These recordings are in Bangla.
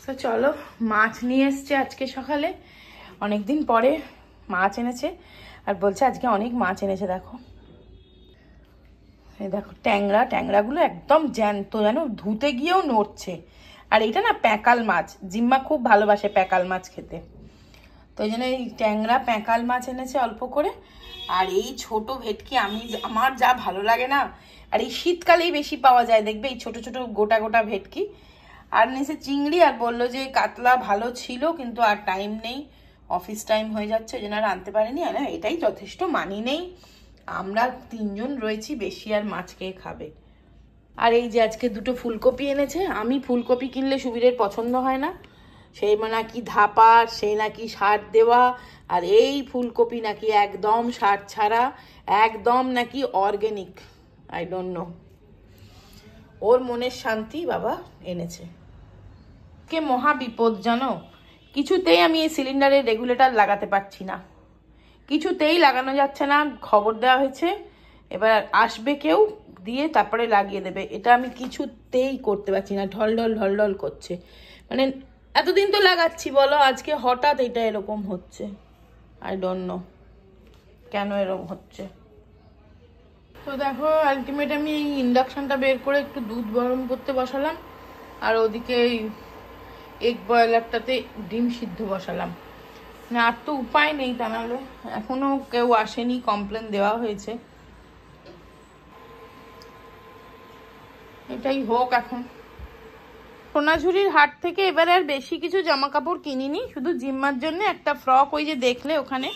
তো চলো, মাছ নিয়ে এসছে আজকে সকালে, অনেকদিন পরে মাছ এনেছে আর বলছে আজকে অনেক মাছ এনেছে। দেখো এই দেখো ট্যাংরা, ট্যাংরাগুলো একদম জ্যান্ত, জানো ধুতে গিয়েও নড়ছে। আর এটা না প্যাকাল মাছ, জিম্মা খুব ভালোবাসে প্যাকাল মাছ খেতে, তো এই জন্য এই ট্যাংরা প্যাকাল মাছ এনেছে অল্প করে। আর এই ছোট ভেটকি আমার যা ভালো লাগে না, আর এই শীতকালেই বেশি পাওয়া যায় দেখবে এই ছোট ছোট গোটা গোটা ভেটকি। আর নিচে চিংড়ি, আর বললো যে কাতলা ভালো ছিল কিন্তু আর টাইম নেই, অফিস টাইম হয়ে যাচ্ছে, ওই জন্য আর আনতে পারিনি। আর এটাই যথেষ্ট, মানি নেই, আমরা 3 জন রয়েছি, বেশি আর মাছ খেয়ে খাবে। আর এই যে আজকে দুটো ফুলকপি এনেছে, আমি ফুলকপি কিনলে সুবীরের পছন্দ হয় না, সেই নাকি ধাপার, সেই নাকি সার দেওয়া, আর এই ফুলকপি নাকি একদম সার ছাড়া, একদম নাকি অর্গানিক। আই ডোন্ট নো, ওর মনের শান্তি বাবা এনেছে। কে মহা বিপদ জানো, কিছুতেই আমি এই সিলিন্ডারের রেগুলেটর লাগাতে পারছি না, কিছুতেই লাগানো যাচ্ছে না। খবর দেওয়া হয়েছে, এবার আসবে কেউ দিয়ে তারপরে লাগিয়ে দেবে, এটা আমি কিছুতেই করতে পারছি না, ঢল ঢল ঢল ঢল করছে। মানে এতদিন তো লাগাচ্ছি বলো, আজকে হঠাৎ এটা এরকম হচ্ছে, আই ডোন্ট নো কেন এরকম হচ্ছে। তো দেখো আলটিমেট আমি এই ইন্ডাকশনটা বের করে একটু দুধ গরম করতে বসালাম, আর ওদিকে এগ বয়লারটাতে ডিম সিদ্ধ বসালাম। না আর তো উপায় নেই, তা নাহলে এখনো কেউ আসেনি, কমপ্লেন দেওয়া হয়েছে, এটাই হোক এখন। সোনাঝুরির হাট থেকে এবারে আর বেশি কিছু জামা কাপড় কিনিনি, শুধু জিম্মার জন্য একটা ফ্রক, ওই যে দেখলে ওখানে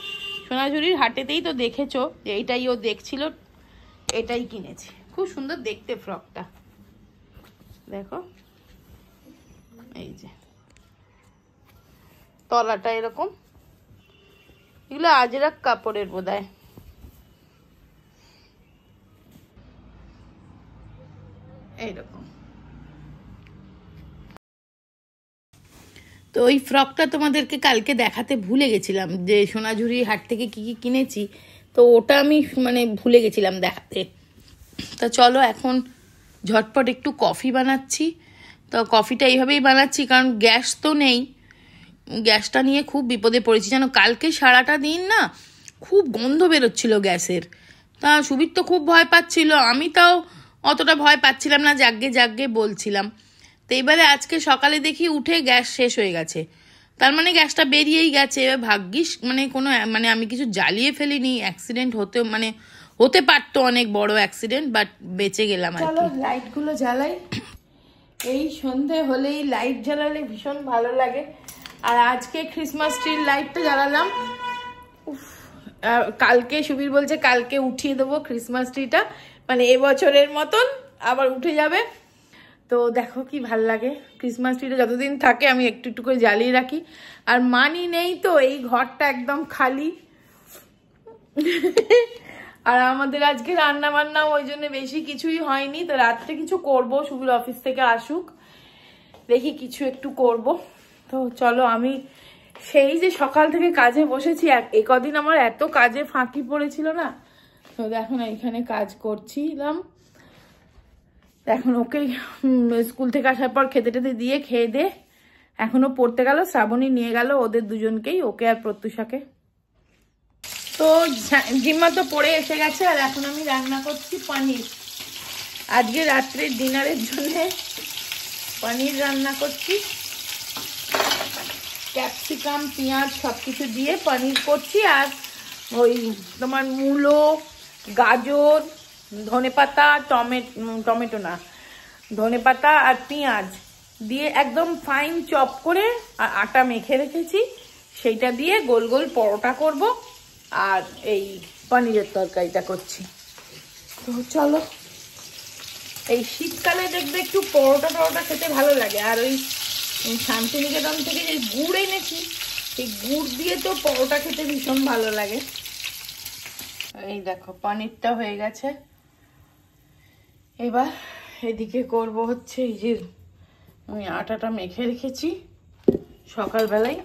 সোনাঝুরির হাটেতেই তো দেখেছো যে এইটাই ও দেখছিল, এটাই কিনেছি। খুব সুন্দর দেখতে ফ্রকটা, দেখো এই যে তলাটা এরকম, এগুলো আজরাক কাপড়ের বোধহয়। এইরকম তো ওই ফ্রকটা তোমাদেরকে কালকে দেখাতে ভুলে গেছিলাম, যে সোনাঝুরি হাট থেকে কি কি কিনেছি, তো ওটা আমি মানে ভুলে গেছিলাম দেখাতে। তো চলো এখন ঝটপট একটু কফি বানাচ্ছি। তো কফিটা এইভাবেই বানাচ্ছি কারণ গ্যাস তো নেই, গ্যাসটা নিয়ে খুব বিপদে পড়েছি জানো। কালকে সারাটা দিন না খুব গন্ধ বেরোচ্ছিল গ্যাসের, তা সুবীর তো খুব ভয় পাচ্ছিল, আমি তাও অতটা ভয় পাচ্ছিলাম না, জাগ্গে জাগ্গে বলছিলাম। তো এবারে আজকে সকালে দেখি উঠে গ্যাস শেষ হয়ে গেছে, তার মানে গ্যাসটা বেরিয়েই গেছে। এবার ভাগ্যিস মানে আমি কিছু জ্বালিয়ে ফেলিনি, অ্যাক্সিডেন্ট হতে পারতো, অনেক বড় অ্যাক্সিডেন্ট, বাট বেঁচে গেলাম আর কি। লাইটগুলো জ্বালাই, এই সন্ধে হলেই লাইট জ্বালালে ভীষণ ভালো লাগে। আর আজকে ক্রিসমাস ট্রির লাইটটা জ্বালালাম, কালকে সুবীর বলছে কালকে উঠিয়ে দেবো ক্রিসমাস ট্রিটা, মানে এবছরের মতন আবার উঠে যাবে। তো দেখো কি ভাল লাগে, ক্রিসমাস ট্রিটা যতদিন থাকে আমি একটু একটু করে জ্বালিয়ে রাখি। আর মানি নেই তো এই ঘরটা একদম খালি, আর আমাদের আজকে রান্না বান্না ওই জন্য বেশি কিছুই হয়নি। তো রাত্রে কিছু করব, সুবীর অফিস থেকে আসুক, দেখি কিছু একটু করব। তো চলো, আমি সেই যে সকাল থেকে কাজে বসেছি, এই কদিন আমার এত কাজে ফাঁকি পড়েছিল না, তো দেখো না এখানে কাজ করছিলাম। এখন ওকে স্কুল থেকে আসার পর খেতে টেতে দিয়ে খেয়ে দে এখনো পড়তে গেল, শ্রাবণী নিয়ে গেল ওদের দুজনকেই, ওকে আর প্রত্যুষাকে। তো জিম্মা তো পড়ে এসে গেছে, আর এখন আমি রান্না করছি পনির। আজকে রাত্রের ডিনারের জন্য পনির রান্না করছি, ক্যাপসিকাম পেঁয়াজ সবকিছু দিয়ে পনির করছি। আর ওই তোমার মূলো, গাজর, ধনেপাতা, টমেটো না ধনেপাতা আর পেঁয়াজ দিয়ে একদম ফাইন চপ করে আর আটা মেখে রেখেছি, সেইটা দিয়ে গোল গোল পরোটা করব, আর এই পনিরের তরকারিটা করছি। তো চলো, এই শীতকালে দেখবে একটু পরোটা খেতে ভালো লাগে। আর ওই শান্তিনিকেতন থেকে যে গুড় এনেছি, সেই গুড় দিয়ে তো পরোটা খেতে ভীষণ ভালো লাগে। এই দেখো পনিরটা হয়ে গেছে, এবার এদিকে করব হচ্ছে এই যে আমি আটাটা মেখে রেখেছি সকালবেলায়,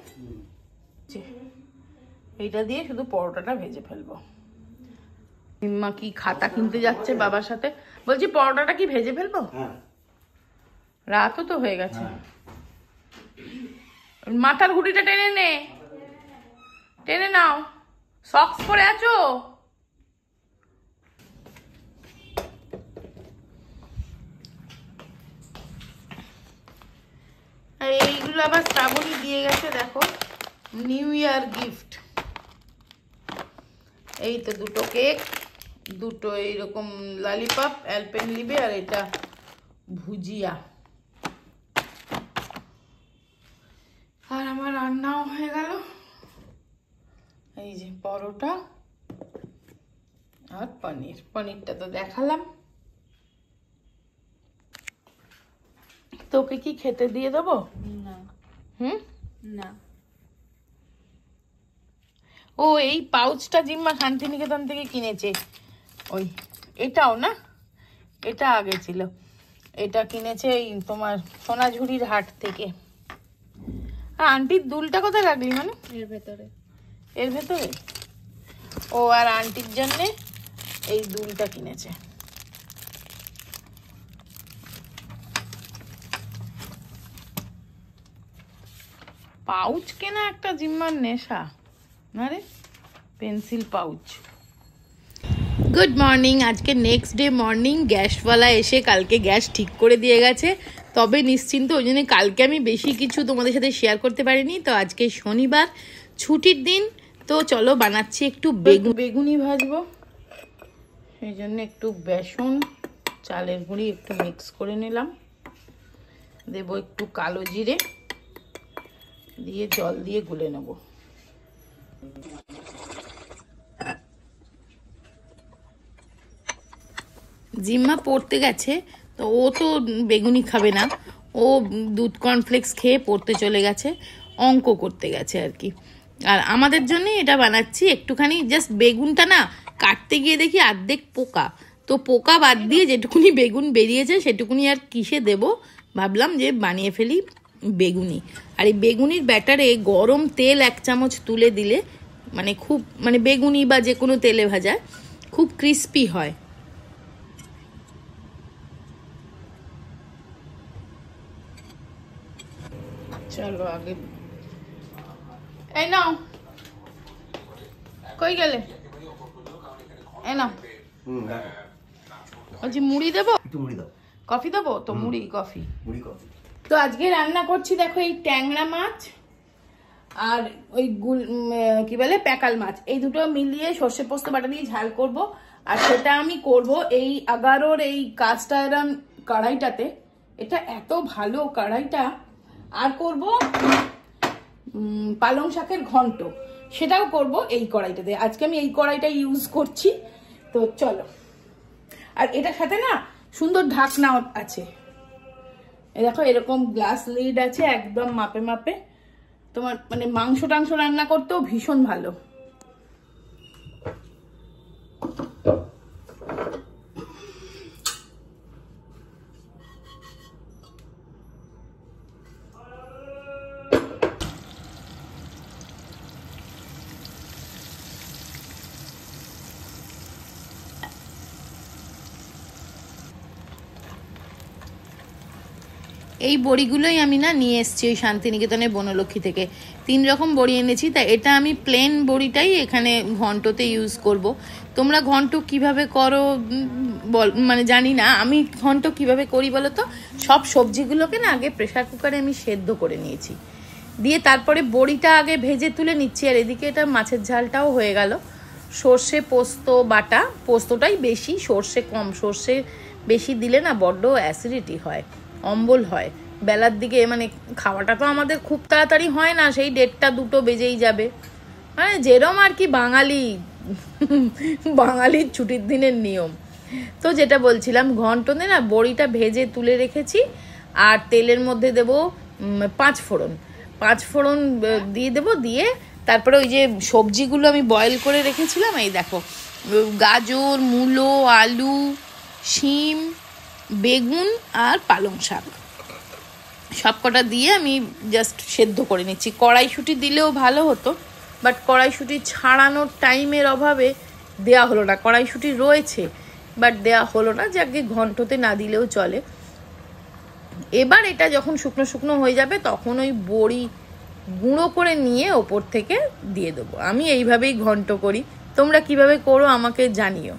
এইটা দিয়ে শুধু পরোটাটা ভেজে ফেলবো। মা কি খাতা কিনতে যাচ্ছে বাবার সাথে, বলছি পরোটাটা কি ভেজে ফেলবো, রাতও তো হয়ে গেছে। মাথার ঘুড়িটা টেনে নে, টেনে নাও। সক্স পরে আছো? আর এইগুলো আবার শ্রাবণী দিয়ে গেছে, দেখো, নিউ ইয়ার গিফট। এই তো দুটো কেক, দুটো এইরকম ললিপপ অ্যালপেনলিবে, আর এটা ভুজিয়া। আর আমার রান্নাও হয়ে গেল। এই যে পরোটা আর পনির। পনিরটা তো দেখালাম। তোকে কি খেতে দিয়ে দেবো? না। না। ও এই পাউচটা জিম্মা শান্তিনিকেতন থেকে কিনেছে। ওই এটাও না, এটা আগে ছিল, এটা কিনেছে এই তোমার সোনাঝুরির হাট থেকে। আর আন্টির দুলটা কোথায় রাখলি? মানে এর ভেতরে। এর ভেতরে? ও, আর আন্টির জন্যে এই দুলটা কিনেছে। পাউচ কেনা একটা জিম্মার নেশা না রে, পেন্সিল পাউচ। Good morning. আজকে নেক্সট ডে মর্নিং। গ্যাসওয়ালা এসে কালকে গ্যাস ঠিক করে দিয়ে গেছে, তবে নিশ্চিন্ত। ওই জন্য কালকে আমি বেশি কিছু তোমাদের সাথে শেয়ার করতে পারিনি। তো আজকে শনিবার, ছুটির দিন, তো চলো বানাচ্ছি একটু বেগুনি ভাজবো। সেই জন্য একটু বেসন, চালের গুঁড়ি একটু মিক্স করে নিলাম, দেবো একটু কালো জিরে, দিয়ে জল দিয়ে গুলে নেব। জিম্মা পড়তে গেছে, তো ও তো বেগুনি খাবে না, ও দুধ কর্নফ্লেক্স খেয়ে পড়তে চলে গেছে, অঙ্ক করতে গেছে আর কি। আর আমাদের জন্য এটা বানাচ্ছি। একটুখানি জাস্ট বেগুনটা না কাটতে গিয়ে দেখি অর্ধেক পোকা, তো পোকা বাদ দিয়ে যেটুকুনি বেগুন বেরিয়েছে সেটুকুনি আর কিসে দেব, ভাবলাম যে বানিয়ে ফেলি বেগুনি। আর এই বেগুনির ব্যাটারে গরম তেল 1 চামচ তুলে দিলে মানে খুব, মানে বেগুনি বা যে কোনো তেলে ভাজা খুব ক্রিস্পি হয়। চলো আগে এই নাও, কই গেলে? এই নাও, বলছি মুড়ি দেবো, কফি দেবো? তো মুড়ি কফি। তো আজকে রান্না করছি, দেখো, এই ট্যাংরা মাছ আর ওই কি বলে প্যাকাল মাছ, এই দুটো মিলিয়ে সর্ষে পোস্ত বাটা দিয়ে ঝাল করব। আর সেটা আমি করব এই 11 এই কাস্ট আয়রন কড়াইটাতে। এটা এত ভালো কড়াইটা। আর করব পালং শাকের ঘন্ট, সেটাও করব এই কড়াইটাতে। আজকে আমি এই কড়াইটা ইউজ করছি। তো চলো। আর এটার সাথে না সুন্দর ঢাকনাও আছে, এই দেখো, এরকম গ্লাস লিড আছে, একদম মাপে মাপে। তোমার মানে মাংস টাংস রান্না করতেও ভীষণ ভালো। এই বড়িগুলোই আমি না নিয়ে এসেছি ওই শান্তিনিকেতনের বনলক্ষ্মী থেকে। 3 রকম বড়ি এনেছি, তা এটা আমি প্লেন বড়িটাই এখানে ঘন্টতে ইউজ করব। তোমরা ঘন্ট কিভাবে করো মানে জানি না, আমি ঘন্ট কিভাবে করি বলো তো। সব সবজিগুলোকে না আগে প্রেসার কুকারে আমি সেদ্ধ করে নিয়েছি, দিয়ে তারপরে বড়িটা আগে ভেজে তুলে নিচ্ছি। আর এদিকে এটা মাছের ঝালটাও হয়ে গেল। সর্ষে পোস্ত বাটা, পোস্তটাই বেশি, সর্ষে কম। সর্ষে বেশি দিলে না বড্ড অ্যাসিডিটি হয়, অম্বল হয় বেলার দিকে। মানে খাওয়াটা তো আমাদের খুব তাড়াতাড়ি হয় না, সেই 1:30-2 বেজেই যাবে। মানে যেরম আর কি বাঙালির ছুটির দিনের নিয়ম। তো যেটা বলছিলাম, ঘন্টনে না বড়িটা ভেজে তুলে রেখেছি। আর তেলের মধ্যে দেব 5 ফোড়ন। 5 ফোড়ন দিয়ে দেবো, দিয়ে তারপরে ওই যে সবজিগুলো আমি বয়েল করে রেখেছিলাম, এই দেখো, গাজর, মূলো, আলু, শিম, বেগুন আর পালং শাক, সবকটা দিয়ে আমি জাস্ট সেদ্ধ করে নিচ্ছি। কড়াইশুঁটি দিলেও ভালো হতো, বাট কড়াইশুঁটি ছাড়ানোর টাইমের অভাবে দেয়া হলো না। কড়াইশুঁটি রয়েছে, বাট দেয়া হলো না, যাকে ঘন্টতে না দিলেও চলে। এবার এটা যখন শুকনো শুকনো হয়ে যাবে, তখন ওই বড়ি গুঁড়ো করে নিয়ে ওপর থেকে দিয়ে দেবো। আমি এইভাবেই ঘন্ট করি, তোমরা কিভাবে করো আমাকে জানিও।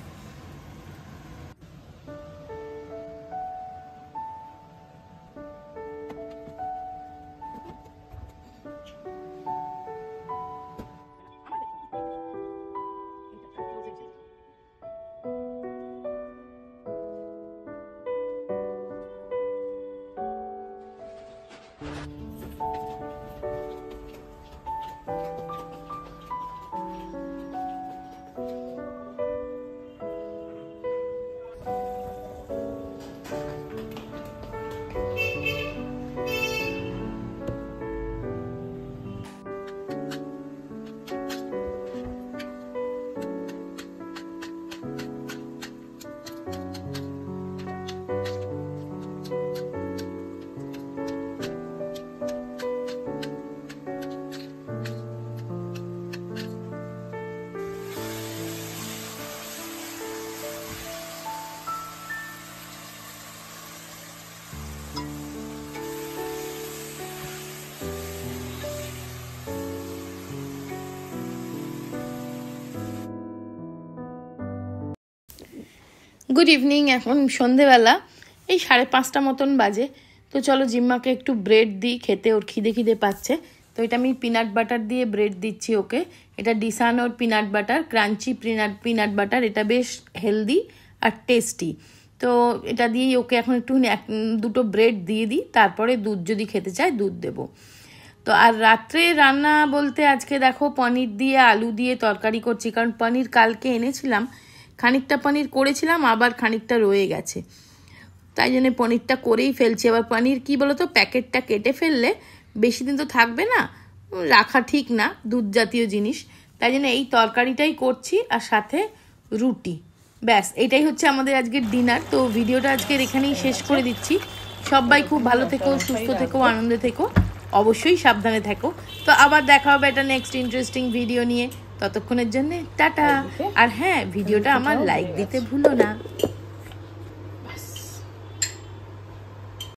গুড ইভিনিং, এখন সন্ধেবেলা এই 5:30 মতন বাজে। তো চলো জিম্মাকে একটু ব্রেড দিই খেতে, ওর খিদে পাচ্ছে। তো এটা আমি পিনাট বাটার দিয়ে ব্রেড দিচ্ছি ওকে। এটা ডিসানোর peanut butter, crunchy peanut butter, এটা বেশ হেলদি আর টেস্টি। তো এটা দিয়েই ওকে এখন একটু 2টো ব্রেড দিয়ে দিই, তারপরে দুধ যদি খেতে চায় দুধ দেবো। তো আর রাত্রে রান্না বলতে আজকে দেখো পনির দিয়ে আলু দিয়ে তরকারি করছি, কারণ পনির কালকে এনেছিলাম, খানিকটা পনির করেছিলাম, আবার খানিকটা রয়ে গেছে, তাই জন্য পনিরটা করেই ফেলছি। আবার পনির কি বলতো, প্যাকেটটা কেটে ফেললে বেশি দিন তো থাকবে না, রাখা ঠিক না দুধ জাতীয় জিনিস, তাই জন্য এই তরকারিটাই করছি আর সাথে রুটি। ব্যাস এটাই হচ্ছে আমাদের আজকের ডিনার। তো ভিডিওটা আজকের এখানেই শেষ করে দিচ্ছি। সবাই খুব ভালো থেকো, সুস্থ থেকো, আনন্দে থেকো, অবশ্যই সাবধানে থেকো। তো আবার দেখা হবে একটা নেক্সট ইন্টারেস্টিং ভিডিও নিয়ে, ততক্ষণের জন্য টাটা। আর হ্যাঁ, ভিডিওটা আমার লাইক দিতে ভুলো না।